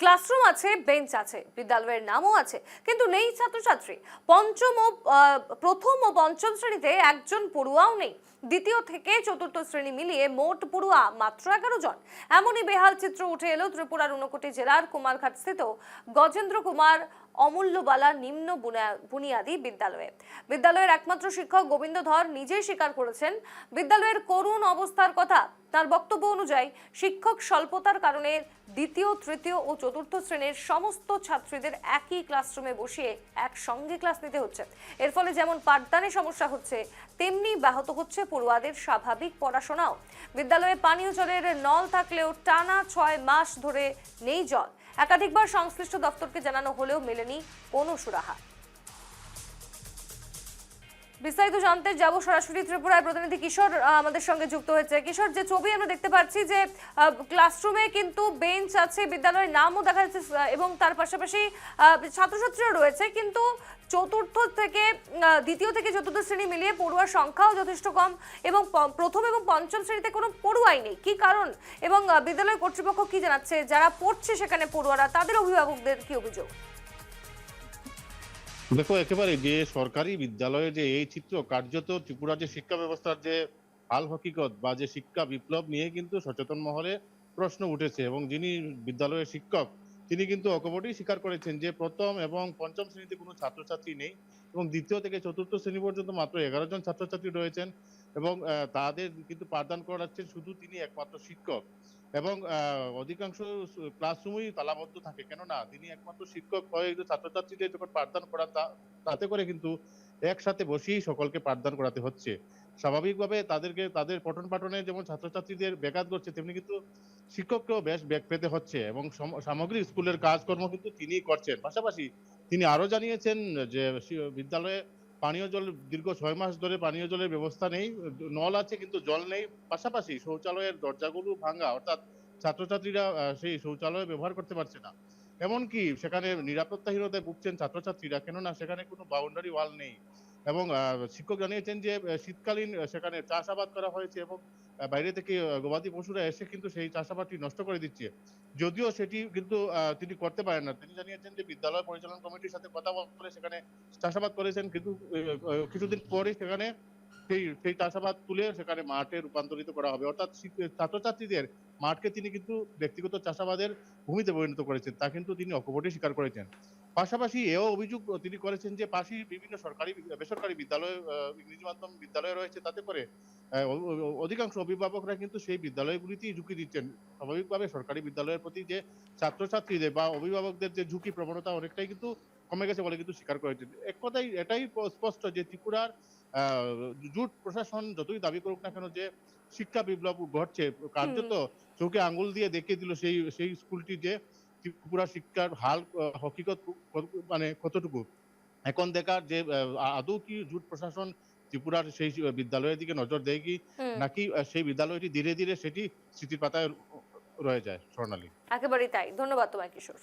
Classroom আছে, bench আছে, বিদ্যালয়ের নামও আছে, কিন্তু নেই ছাত্রছাত্রী। প্রথম ও পঞ্চম শ্রেণীতে একজন পড়ুয়াও নেই। দ্বিতীয় থেকে চতুর্থ শ্রেণী মিলিয়ে মোট পড়ুয়া মাত্র 11 জন। এমনই বেহাল চিত্র উঠে এলো ত্রিপুরার ঊনকোটি জেলার কুমারঘাট স্থিত গজেন্দ্র কুমার অমূল্যবালা নিম্ন বুনিয়াদী বিদ্যালয়ে। বিদ্যালয়ের একমাত্র শিক্ষক গোবিন্দ ধর নিজেই স্বীকার করেছেন বিদ্যালয়ের করুণ অবস্থার কথা। তার বক্তব্য অনুযায়ী শিক্ষক স্বল্পতার কারণে দ্বিতীয়, তৃতীয় ও চতুর্থ শ্রেণীর সমস্ত ছাত্রীদের একই ক্লাসরুমে বসিয়ে একসঙ্গে ক্লাস নিতে হচ্ছে। এর ফলে যেমন পাঠদানে সমস্যা হচ্ছে, তেমনি ব্যাহত হচ্ছে পড়ুয়াদের স্বাভাবিক পড়াশোনাও। বিদ্যালয়ে পানীয় জলের নল থাকলেও টানা 6 মাস ধরে নেই জল। একাধিকবার সংশ্লিষ্ট দপ্তরকে জানানো হলেও মেলেনি কোনো সুরাহা। বিস্তারিত জানতে যাব সরাসরি ত্রিপুরার প্রতিনিধি কিশোর আমাদের সঙ্গে যুক্ত হয়েছে। কিশোর, যে ছবি আমরা দেখতে পাচ্ছি যে ক্লাসরুমে কিন্তু বেঞ্চ আছে, বিদ্যালয়ের নামও দেখা যাচ্ছে এবং তার পাশাপাশি ছাত্রছাত্রীও রয়েছে, কিন্তু দ্বিতীয় থেকে চতুর্থ শ্রেণী মিলিয়ে পড়ুয়ার সংখ্যাও যথেষ্ট কম এবং প্রথম এবং পঞ্চম শ্রেণীতে কোনো পড়ুয়াই নেই। কি কারণ এবং বিদ্যালয় কর্তৃপক্ষ কি জানাচ্ছে? যারা পড়ছে সেখানে পড়ুয়ারা, তাদের অভিভাবকদের কি অভিযোগ? দেখো, একেবারে যে সরকারি বিদ্যালয়ে যে এই চিত্র, কার্যত ত্রিপুরা যে শিক্ষা ব্যবস্থার যে হাল হকিকত বা যে শিক্ষা বিপ্লব নিয়ে কিন্তু সচেতন মহলে প্রশ্ন উঠেছে। এবং যিনি বিদ্যালয়ের শিক্ষক, তিনি কিন্তু অকপটেই স্বীকার করেছেন যে প্রথম এবং পঞ্চম শ্রেণীতে কোনো ছাত্রছাত্রী নেই এবং দ্বিতীয় থেকে চতুর্থ শ্রেণী পর্যন্ত মাত্র 11 জন ছাত্রছাত্রী রয়েছেন এবং তাদের কিন্তু পাঠদান করাচ্ছেন শুধু তিনি একমাত্র শিক্ষক। এবং অধিকাংশ ক্লাসরুমই তালাবদ্ধ থাকে, কেননা তিনি একমাত্র শিক্ষক হয়ে ছাত্রছাত্রীদের যখন পাঠদান করা তাতে করে কিন্তু একসাথে বসেই সকলকে পাঠদান করাতে হচ্ছে। স্বাভাবিকভাবে তাদেরকে তাদের পঠন পাঠনে যেমন ছাত্রছাত্রীদের ব্যাঘাত ঘটছে, তেমনি কিন্তু শিক্ষককেও বেশ ব্যাগ পেতে হচ্ছে এবং সামগ্রিক স্কুলের কাজকর্ম কিন্তু তিনিই করছেন। পাশাপাশি তিনি আরো জানিয়েছেন যে বিদ্যালয়ে পানীয় জল দীর্ঘ 6 মাস ধরে পানীয় জলের ব্যবস্থা নেই, নল আছে কিন্তু জল নেই। পাশাপাশি শৌচালয়ের দরজাগুলো ভাঙা, অর্থাৎ ছাত্রছাত্রীরা সেই শৌচালয় ব্যবহার করতে পারছে না। এমনকি সেখানে নিরাপত্তাহীনতায় ভুগছেন ছাত্রছাত্রীরা, কেননা সেখানে কোনো বাউন্ডারি ওয়াল নেই। এবং শিক্ষক জানিয়েছেন যে শীতকালীন সেখানে চাষাবাদ করা হয়েছে এবং বাইরে থেকে গবাদি পশুরা এসে কিন্তু সেই চাষাবাদটি নষ্ট করে দিচ্ছে। যদিও সেটি কিন্তু তিনি করতে পারেন না। তিনি জানিয়েছেন যে বিদ্যালয় পরিচালন কমিটির সাথে কথা বলে সেখানে চাষাবাদ করেছেন, কিন্তু কিছুদিন পরে সেখানে সেই চাষাবাদ তুলে সেখানে মাঠে রূপান্তরিত করা হবে। অর্থাৎ ছাত্রছাত্রীদের মাঠকে তিনি কিন্তু ব্যক্তিগত চাষাবাদের ভূমিতে পরিণত করেছেন, তা কিন্তু তিনি অকপটে স্বীকার করেছেন। পাশাপাশি এও অভিযোগ তিনি করেছেন যে পাশেই বিভিন্ন সরকারি বেসরকারি বিদ্যালয়, ইংরেজি মাধ্যম বিদ্যালয় রয়েছে, তাতে করে অধিকাংশ অভিভাবকরা কিন্তু সেই বিদ্যালয়গুলিতেই ঝুঁকি দিচ্ছেন। স্বাভাবিকভাবে সরকারি বিদ্যালয়ের প্রতি যে ছাত্রছাত্রীদের বা অভিভাবকদের যে ঝুঁকি প্রবণতা অনেকটাই কিন্তু কমে গেছে বলে কিন্তু স্বীকার করেছেন। এক কথায় এটাই স্পষ্ট যে ত্রিপুরার জুট প্রশাসন যতই দাবি করুক না কেন যে শিক্ষা বিপ্লব ঘটছে, কার্যত চোখে আঙ্গুল দিয়ে দেখিয়ে দিল সেই স্কুলটি যে ত্রিপুরা শিক্ষার হাল হকিকত মানে কতটুকু। এখন দেখার যে আদৌ কি জুট প্রশাসন ত্রিপুরার সেই বিদ্যালয়ের দিকে নজর দেয় কি, নাকি সেই বিদ্যালয়টি ধীরে ধীরে সেটি স্মৃতির পাতায় রয়ে যায়। স্বর্ণালী, একেবারেই তাই। ধন্যবাদ তোমায় কিশোর।